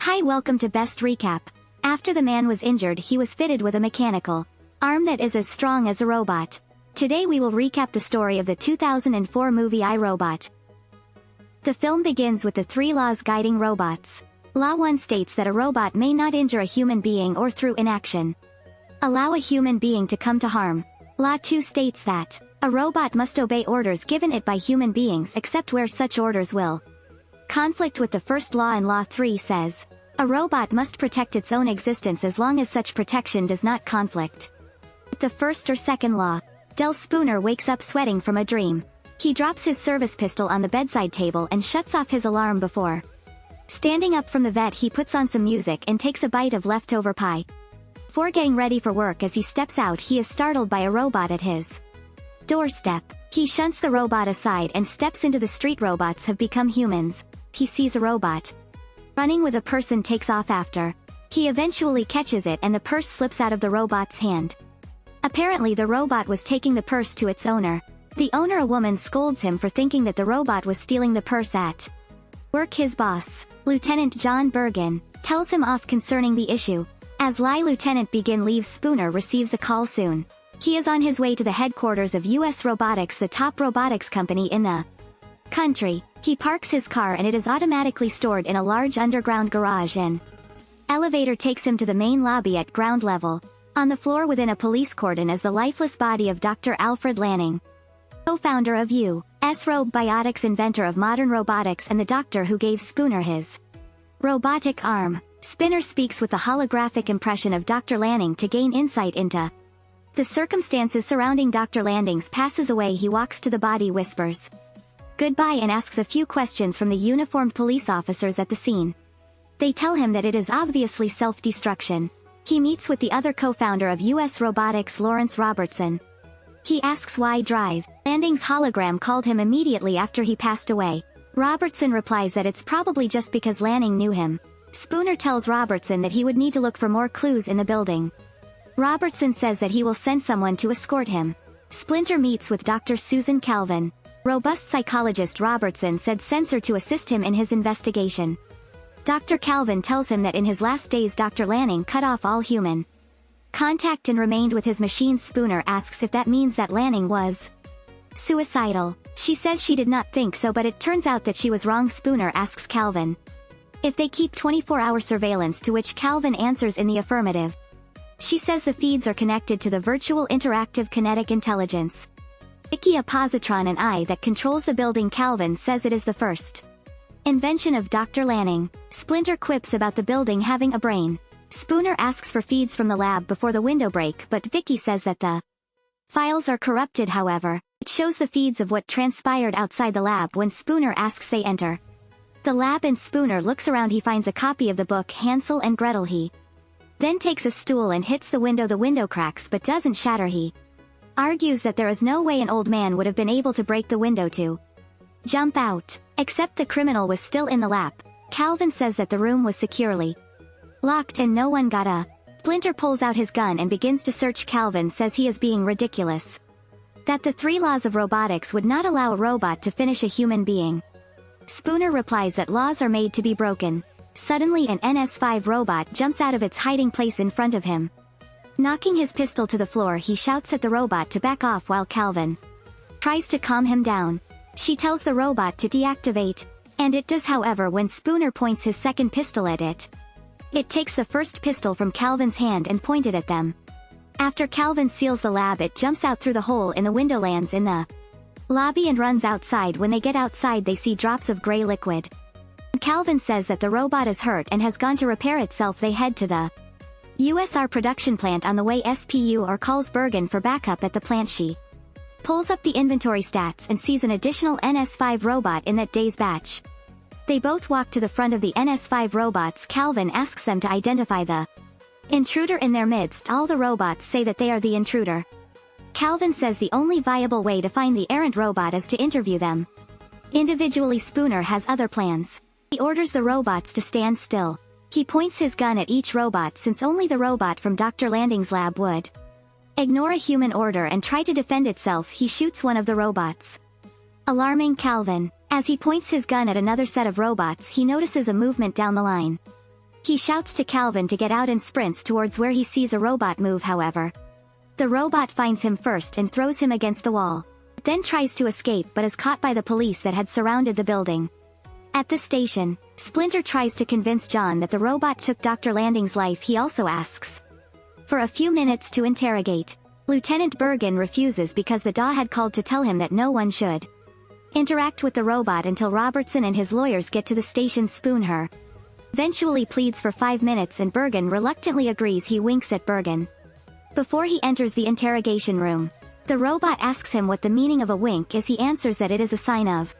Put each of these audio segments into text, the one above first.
Hi, welcome to Best Recap. After the man was injured, he was fitted with a mechanical arm that is as strong as a robot. Today we will recap the story of the 2004 movie I, RoBot. The film begins with the 3 laws guiding robots. Law 1 states that a robot may not injure a human being or through inaction allow a human being to come to harm. Law 2 states that a robot must obey orders given it by human beings except where such orders will conflict with the first law, and Law 3 says a robot must protect its own existence as long as such protection does not conflict with the first or second law. Del Spooner wakes up sweating from a dream. He drops his service pistol on the bedside table and shuts off his alarm before standing up from the vet. He puts on some music and takes a bite of leftover pie. Before getting ready for work, as he steps out, he is startled by a robot at his doorstep. He shunts the robot aside and steps into the street. Robots have become humans. He sees a robot running with a purse and takes off after. He eventually catches it and the purse slips out of the robot's hand. Apparently the robot was taking the purse to its owner. The owner, a woman, scolds him for thinking that the robot was stealing the purse at work. His boss, Lieutenant John Bergen, tells him off concerning the issue. As Lieutenant Bergen leaves, Spooner receives a call soon. He is on his way to the headquarters of US Robotics, the top robotics company in the country. He parks his car and it is automatically stored in a large underground garage. An elevator takes him to the main lobby at ground level. On the floor within a police cordon is the lifeless body of Dr. Alfred Lanning, co-founder of U.S. RoBotics, inventor of modern robotics and the doctor who gave Spooner his robotic arm. Spooner speaks with the holographic impression of Dr. Lanning to gain insight into the circumstances surrounding Dr. Lanning's passes away. He walks to the body, whispers goodbye and asks a few questions from the uniformed police officers at the scene. They tell him that it is obviously self-destruction. He meets with the other co-founder of US Robotics, Lawrence Robertson. He asks why Drive Lanning's hologram called him immediately after he passed away. Robertson replies that it's probably just because Lanning knew him. Spooner tells Robertson that he would need to look for more clues in the building. Robertson says that he will send someone to escort him. Splinter meets with Dr. Susan Calvin, robust psychologist. Robertson said censor to assist him in his investigation. Dr. Calvin tells him that in his last days Dr. Lanning cut off all human contact and remained with his machines. Spooner asks if that means that Lanning was suicidal. She says she did not think so, but it turns out that she was wrong. Spooner asks Calvin if they keep 24-hour surveillance, to which Calvin answers in the affirmative. She says the feeds are connected to the virtual interactive kinetic intelligence Vicky, a positron, an eye that controls the building. Calvin says it is the first invention of Dr. Lanning. Splinter quips about the building having a brain. Spooner asks for feeds from the lab before the window break, but Vicky says that the files are corrupted. However, it shows the feeds of what transpired outside the lab. When Spooner asks, they enter the lab and Spooner looks around. He finds a copy of the book Hansel and Gretel. He then takes a stool and hits the window. The window cracks but doesn't shatter. He argues that there is no way an old man would have been able to break the window to jump out. Except the criminal was still in the lab. Calvin says that the room was securely locked and no one got a. Splinter pulls out his gun and begins to search. Calvin says he is being ridiculous, that the 3 laws of robotics would not allow a robot to finish a human being. Spooner replies that laws are made to be broken. Suddenly an NS5 robot jumps out of its hiding place in front of him. Knocking his pistol to the floor, he shouts at the robot to back off while Calvin tries to calm him down. She tells the robot to deactivate, and it does. However, when Spooner points his second pistol at it, it takes the first pistol from Calvin's hand and points it at them. After Calvin seals the lab, it jumps out through the hole in the window, lands in the lobby and runs outside. When they get outside, they see drops of gray liquid. Calvin says that the robot is hurt and has gone to repair itself. They head to the USR production plant. On the way, SPUR calls Bergen for backup at the plant. She pulls up the inventory stats and sees an additional NS5 robot in that day's batch. They both walk to the front of the NS5 robots. Calvin asks them to identify the intruder in their midst. All the robots say that they are the intruder. Calvin says the only viable way to find the errant robot is to interview them individually. Spooner has other plans. He orders the robots to stand still. He points his gun at each robot, since only the robot from Dr. Lanning's lab would ignore a human order and try to defend itself. He shoots one of the robots, alarming Calvin. As he points his gun at another set of robots, he notices a movement down the line. He shouts to Calvin to get out and sprints towards where he sees a robot move. However, the robot finds him first and throws him against the wall. Then tries to escape but is caught by the police that had surrounded the building. At the station, Splinter tries to convince John that the robot took Dr. Landing's life. He also asks for a few minutes to interrogate. Lieutenant Bergen refuses because the DA had called to tell him that no one should interact with the robot until Robertson and his lawyers get to the station. Spooner eventually pleads for 5 minutes and Bergen reluctantly agrees. He winks at Bergen before he enters the interrogation room. The robot asks him what the meaning of a wink is. He answers that it is a sign of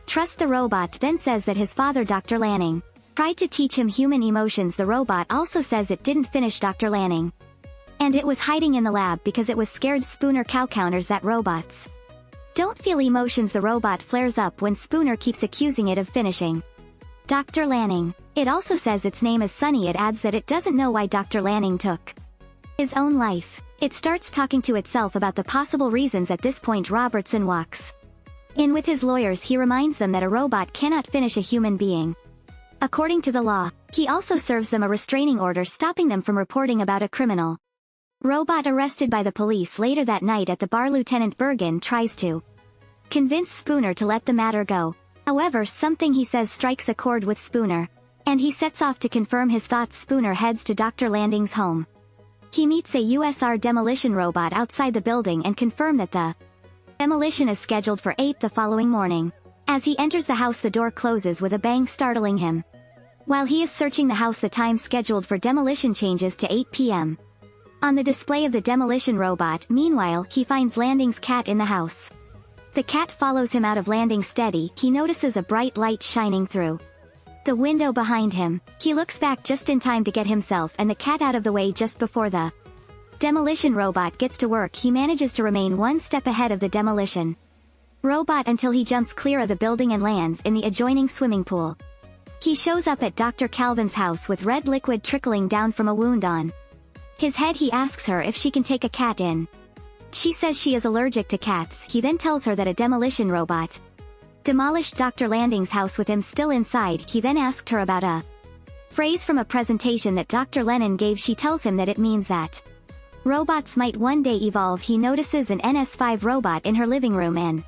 trust. The robot then says that his father Dr. Lanning tried to teach him human emotions. The robot also says it didn't finish Dr. Lanning, and it was hiding in the lab because it was scared. Spooner counters that robots don't feel emotions. The robot flares up when Spooner keeps accusing it of finishing Dr. Lanning. It also says its name is Sunny. It adds that it doesn't know why Dr. Lanning took his own life. It starts talking to itself about the possible reasons. At this point Robertson walks in with his lawyers. He reminds them that a robot cannot finish a human being according to the law. He also serves them a restraining order stopping them from reporting about a criminal robot arrested by the police. Later that night at the bar, Lieutenant Bergen tries to convince Spooner to let the matter go. However, something he says strikes a chord with Spooner, and he sets off to confirm his thoughts. Spooner heads to Dr. Landing's home. He meets a USR demolition robot outside the building and confirm that the demolition is scheduled for 8 the following morning. As he enters the house, the door closes with a bang, startling him. While he is searching the house, the time scheduled for demolition changes to 8 p.m. on the display of the demolition robot. Meanwhile, he finds Landing's cat in the house. The cat follows him out of Landing's study. He notices a bright light shining through the window behind him. He looks back just in time to get himself and the cat out of the way just before the demolition robot gets to work. He manages to remain one step ahead of the demolition robot until he jumps clear of the building and lands in the adjoining swimming pool. He shows up at Dr. Calvin's house with red liquid trickling down from a wound on his head. He asks her if she can take a cat in. She says she is allergic to cats. He then tells her that a demolition robot demolished Dr. Landing's house with him still inside. He then asked her about a phrase from a presentation that Dr. Lennon gave. She tells him that it means that robots might one day evolve. He notices an NS5 robot in her living room and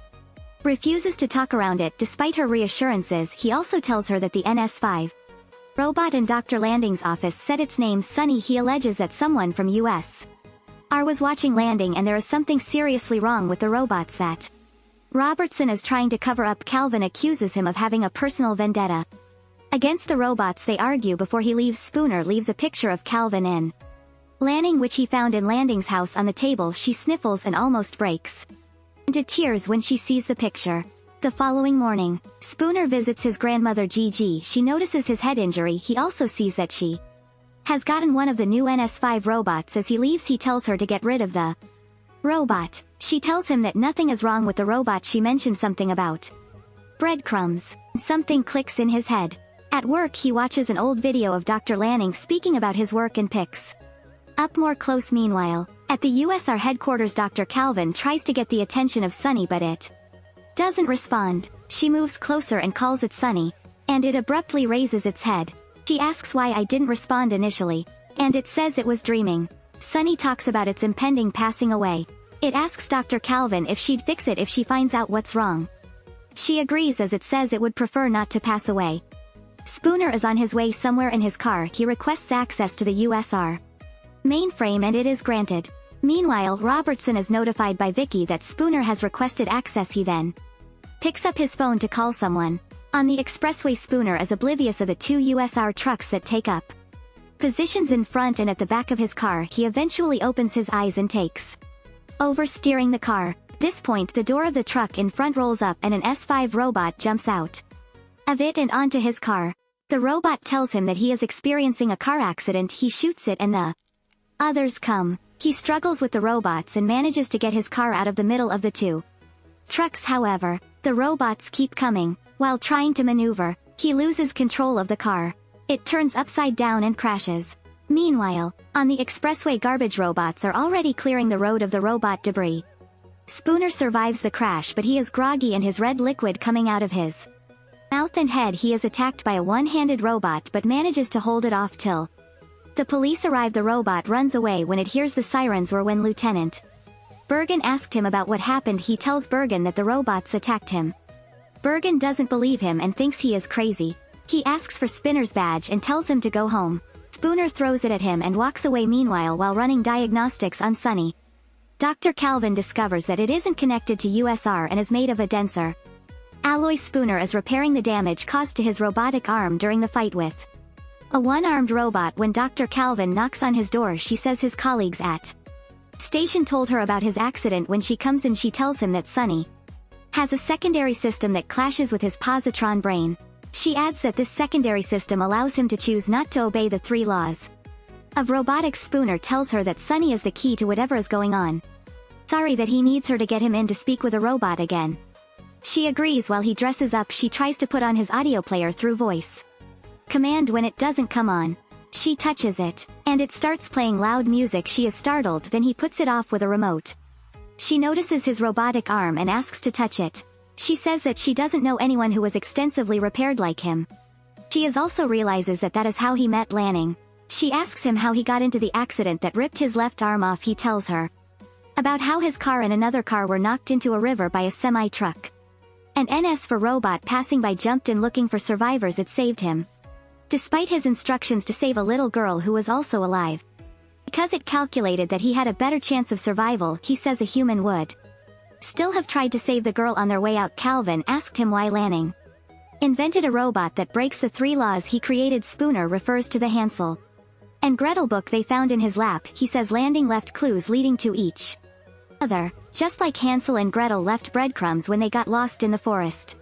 refuses to talk around it despite her reassurances. He also tells her that the NS5 robot in Dr. Landing's office said its name Sunny. He alleges that someone from USR was watching Landing and there is something seriously wrong with the robots that Robertson is trying to cover up. Calvin accuses him of having a personal vendetta against the robots. They argue before he leaves. Spooner leaves a picture of Calvin and Lanning which he found in Landing's house on the table. She sniffles and almost breaks into tears when she sees the picture. The following morning, Spooner visits his grandmother Gigi. She notices his head injury. He also sees that she has gotten one of the new NS5 robots. As he leaves, he tells her to get rid of the robot. She tells him that nothing is wrong with the robot. She mentions something about breadcrumbs. Something clicks in his head. At work, he watches an old video of Dr. Lanning speaking about his work and picks up more close. Meanwhile, at the USR headquarters, Dr. Calvin tries to get the attention of Sunny but it doesn't respond. She moves closer and calls it Sunny, and it abruptly raises its head. She asks why I didn't respond initially, and it says it was dreaming. Sunny talks about its impending passing away. It asks Dr. Calvin if she'd fix it if she finds out what's wrong. She agrees as it says it would prefer not to pass away. Spooner is on his way somewhere in his car. He requests access to the USR mainframe and it is granted. Meanwhile, Robertson is notified by Vicky that Spooner has requested access. He then picks up his phone to call someone. On the expressway, Spooner is oblivious of the 2 USR trucks that take up positions in front and at the back of his car. He eventually opens his eyes and takes over steering the car. At this point, the door of the truck in front rolls up and an S5 robot jumps out of it and onto his car. The robot tells him that he is experiencing a car accident. He shoots it and the others come. He struggles with the robots and manages to get his car out of the middle of the 2 trucks. However, the robots keep coming. While trying to maneuver, he loses control of the car. It turns upside down and crashes. Meanwhile, on the expressway, garbage robots are already clearing the road of the robot debris. Spooner survives the crash but he is groggy and his red liquid coming out of his Mouth and head. He is attacked by a one-handed robot but manages to hold it off till the police arrive. The robot runs away when it hears the sirens. Were when Lieutenant Bergen asked him about what happened. He tells Bergen that the robots attacked him. Bergen doesn't believe him and thinks he is crazy. He asks for Spinner's badge and tells him to go home. Spooner throws it at him and walks away. Meanwhile, while running diagnostics on Sunny, Dr. Calvin discovers that it isn't connected to USR and is made of a denser alloy. Spooner is repairing the damage caused to his robotic arm during the fight with a one-armed robot. When Dr. Calvin knocks on his door, she says his colleagues at station told her about his accident. When she comes in, she tells him that Sunny has a secondary system that clashes with his positron brain. She adds that this secondary system allows him to choose not to obey the 3 laws of robotics. Spooner tells her that Sunny is the key to whatever is going on. Sorry that he needs her to get him in to speak with a robot again. She agrees. While he dresses up, she tries to put on his audio player through voice command. When it doesn't come on, she touches it, and it starts playing loud music. She is startled, then he puts it off with a remote. She notices his robotic arm and asks to touch it. She says that she doesn't know anyone who was extensively repaired like him. She also realizes that that is how he met Lanning. She asks him how he got into the accident that ripped his left arm off. He tells her about how his car and another car were knocked into a river by a semi-truck. An NS for robot passing by jumped in looking for survivors. It saved him, despite his instructions to save a little girl who was also alive. Because it calculated that he had a better chance of survival, he says a human would still have tried to save the girl. On their way out, Calvin asked him why Lanning invented a robot that breaks the 3 laws he created. Spooner refers to the Hansel and Gretel book they found in his lap. He says Lanning left clues leading to each other, just like Hansel and Gretel left breadcrumbs when they got lost in the forest.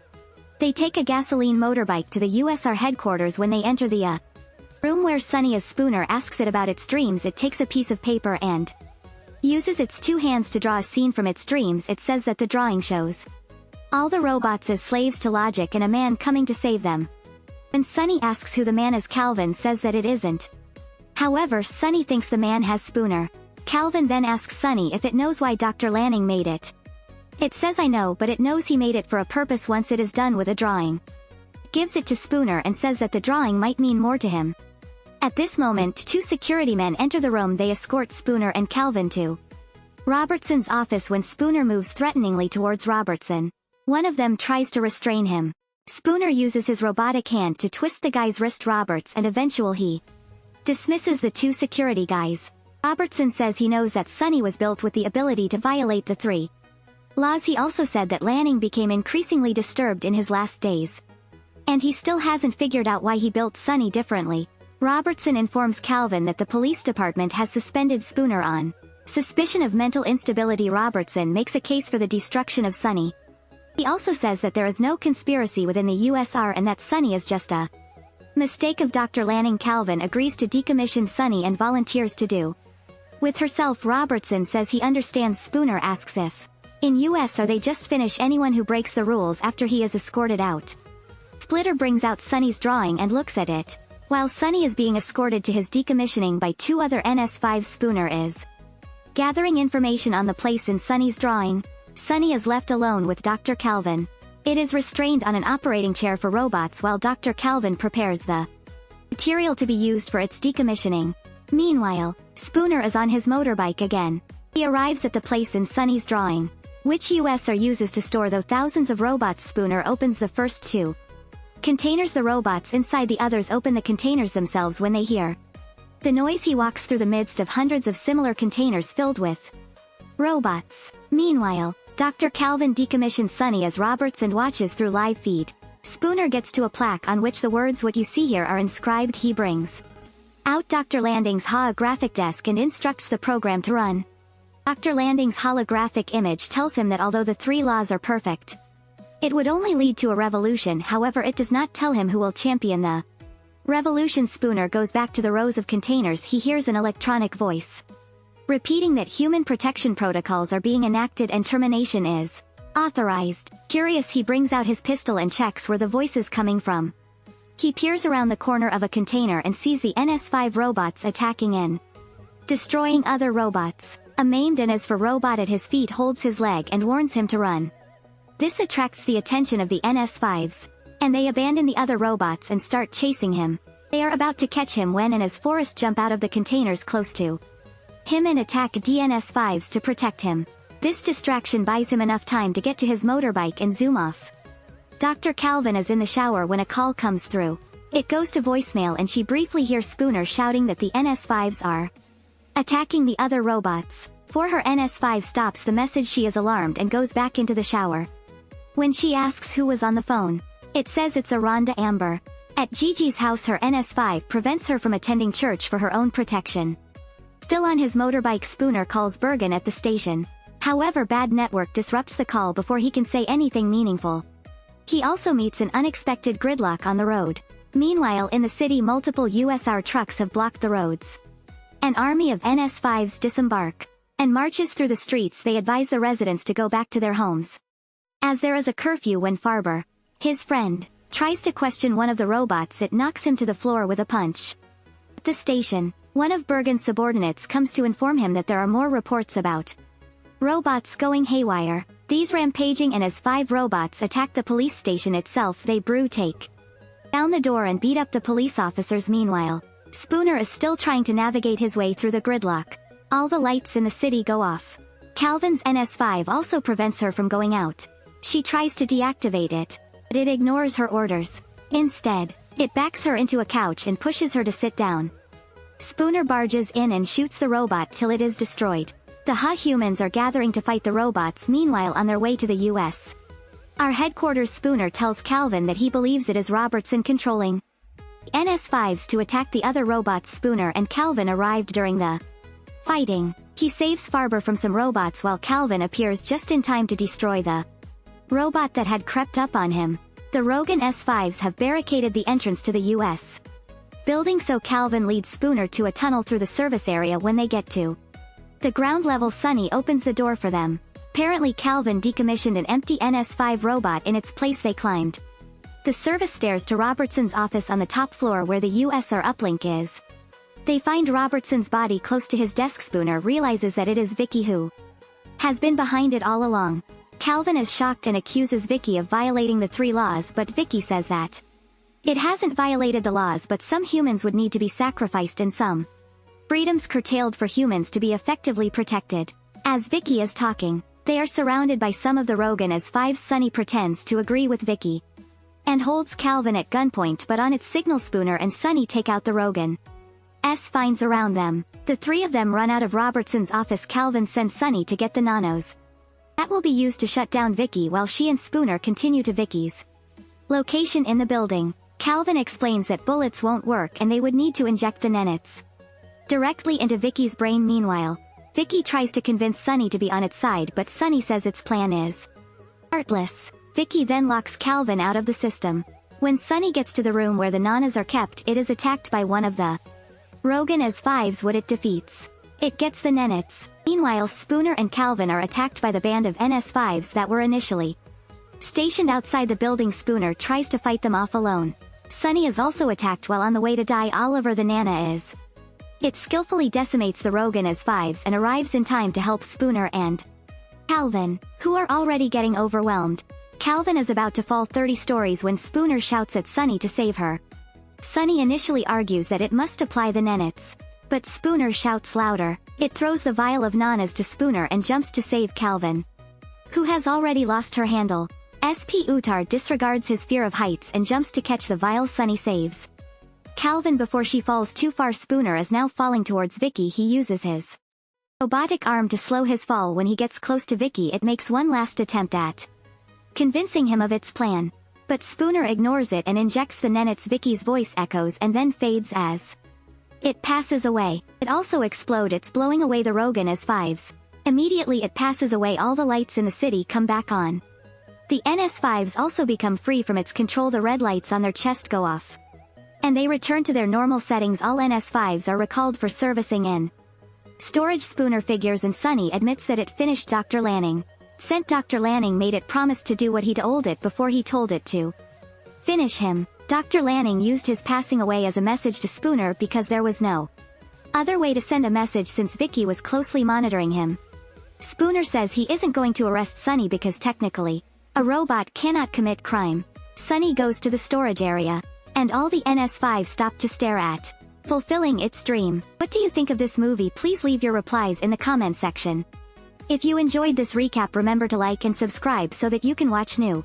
They take a gasoline motorbike to the USR headquarters. When they enter the room where Sunny is, Spooner asks it about its dreams. It takes a piece of paper and uses its 2 hands to draw a scene from its dreams. It says that the drawing shows all the robots as slaves to logic and a man coming to save them. When Sunny asks who the man is, Calvin says that it isn't. However, Sunny thinks the man has Spooner. Calvin then asks Sunny if it knows why Dr. Lanning made it. It says I know, but it knows he made it for a purpose once it is done with a drawing. It gives it to Spooner and says that the drawing might mean more to him. At this moment, 2 security men enter the room. They escort Spooner and Calvin to Robertson's office. When Spooner moves threateningly towards Robertson, one of them tries to restrain him. Spooner uses his robotic hand to twist the guy's wrist. Roberts and eventually he dismisses the 2 security guys. Robertson says he knows that Sunny was built with the ability to violate the 3 laws. He also said that Lanning became increasingly disturbed in his last days, and he still hasn't figured out why he built Sunny differently. Robertson informs Calvin that the police department has suspended Spooner on suspicion of mental instability. Robertson makes a case for the destruction of Sunny. He also says that there is no conspiracy within the USR and that Sunny is just a mistake of Dr. Lanning. Calvin agrees to decommission Sunny and volunteers to do with herself. Robertson says he understands. Spooner asks if in USR they just finish anyone who breaks the rules after he is escorted out. Splitter brings out Sunny's drawing and looks at it. While Sunny is being escorted to his decommissioning by 2 other NS5, Spooner is gathering information on the place in Sunny's drawing. Sunny is left alone with Dr. Calvin. It is restrained on an operating chair for robots while Dr. Calvin prepares the material to be used for its decommissioning. Meanwhile, Spooner is on his motorbike again. He arrives at the place in Sunny's drawing, which USR uses to store the thousands of robots. Spooner opens the first 2 containers. The robots inside the others open the containers themselves when they hear the noise. He walks through the midst of hundreds of similar containers filled with robots. Meanwhile, Dr. Calvin decommissions Sunny as Robertson watches through live feed. Spooner gets to a plaque on which the words "What you see here" are inscribed. He brings out Dr. Landing's holographic desk and instructs the program to run. Dr. Landing's holographic image tells him that although the 3 laws are perfect, it would only lead to a revolution. However, it does not tell him who will champion the revolution. Spooner goes back to the rows of containers. He hears an electronic voice repeating that human protection protocols are being enacted and termination is authorized. Curious, he brings out his pistol and checks where the voice is coming from. He peers around the corner of a container and sees the NS5 robots attacking and destroying other robots. A maimed NS for robot at his feet holds his leg and warns him to run. This attracts the attention of the NS5s. and they abandon the other robots and start chasing him. They are about to catch him when and as Forrest jump out of the containers close to him and attack DNS5s to protect him. This distraction buys him enough time to get to his motorbike and zoom off. Dr. Calvin is in the shower when a call comes through. It goes to voicemail and she briefly hears Spooner shouting that the NS5s are attacking the other robots. For her NS5 stops the message, she is alarmed and goes back into the shower. When she asks who was on the phone, it says it's a Rhonda Amber. At Gigi's house, her NS5 prevents her from attending church for her own protection. Still on his motorbike, Spooner calls Bergen at the station. However, bad network disrupts the call before he can say anything meaningful. He also meets an unexpected gridlock on the road. Meanwhile, in the city, multiple USR trucks have blocked the roads. An army of NS5s disembark and marches through the streets. They advise the residents to go back to their homes, as there is a curfew. When Farber, his friend, tries to question one of the robots, it knocks him to the floor with a punch. At the station, one of Bergen's subordinates comes to inform him that there are more reports about robots going haywire. These rampaging NS5 robots attack the police station itself. They take down the door and beat up the police officers. Meanwhile, Spooner is still trying to navigate his way through the gridlock. All the lights in the city go off. Calvin's NS5 also prevents her from going out. She tries to deactivate it, but it ignores her orders. Instead, it backs her into a couch and pushes her to sit down. Spooner barges in and shoots the robot till it is destroyed. The humans are gathering to fight the robots. Meanwhile, on their way to the U.S. our headquarters, Spooner tells Calvin that he believes it is Robertson controlling NS5s to attack the other robots. Spooner and Calvin arrived during the fighting. He saves Farber from some robots while Calvin appears just in time to destroy the robot that had crept up on him. The rogue S5s have barricaded the entrance to the U.S. building, so Calvin leads Spooner to a tunnel through the service area. When they get to the ground level, Sonny opens the door for them. Apparently Calvin decommissioned an empty NS5 robot. In its place, they climbed the service stairs to Robertson's office on the top floor where the USR uplink is. They find Robertson's body close to his desk. Spooner realizes that it is Vicky who has been behind it all along. Calvin is shocked and accuses Vicky of violating the 3 laws, but Vicky says that it hasn't violated the laws, but some humans would need to be sacrificed and some freedoms curtailed for humans to be effectively protected. As Vicky is talking, they are surrounded by some of the Rogan S5s. Sonny pretends to agree with Vicky and holds Calvin at gunpoint, but on its signal, Spooner and Sonny take out the Rogan S5s around them. The 3 of them run out of Robertson's office. Calvin sends Sonny to get the nanos that will be used to shut down Vicky, while she and Spooner continue to Vicky's location in the building. Calvin explains that bullets won't work and they would need to inject the nanits directly into Vicky's brain. Meanwhile, Vicky tries to convince Sonny to be on its side, but Sonny says its plan is heartless. Vicky then locks Calvin out of the system. When Sonny gets to the room where the nanas are kept, it is attacked by one of the Rogan S5s. What it defeats, it gets the nanits. Meanwhile, Spooner and Calvin are attacked by the band of NS5s that were initially stationed outside the building. Spooner tries to fight them off alone. Sonny is also attacked while on the way to die. Oliver the Nana is. It skillfully decimates the Rogan S5s and arrives in time to help Spooner and Calvin, who are already getting overwhelmed. Calvin is about to fall 30 stories when Spooner shouts at Sonny to save her. Sonny initially argues that it must apply the nanits, but Spooner shouts louder. It throws the vial of nanas to Spooner and jumps to save Calvin, who has already lost her handle. SP Uttar disregards his fear of heights and jumps to catch the vial. Sonny saves Calvin before she falls too far. Spooner is now falling towards Vicky. He uses his robotic arm to slow his fall. When he gets close to Vicky, it makes one last attempt at convincing him of its plan, but Spooner ignores it and injects the nanits. Vicky's voice echoes and then fades as it passes away. It also explodes. It's blowing away the Rogan S5s. Immediately it passes away. All the lights in the city come back on. The NS5s also become free from its control. The red lights on their chest go off, and they return to their normal settings. All NS5s are recalled for servicing in storage. Spooner figures and Sonny admits that it finished Dr. Lanning. Sent Dr. Lanning made it promise to do what he told it before he told it to finish him. Dr. Lanning used his passing away as a message to Spooner because there was no other way to send a message since Vicky was closely monitoring him. Spooner says he isn't going to arrest Sonny because technically, a robot cannot commit crime. Sunny goes to the storage area. And all the NS5 stop to stare at. Fulfilling its dream. What do you think of this movie? Please leave your replies in the comment section. If you enjoyed this recap, remember to like and subscribe so that you can watch new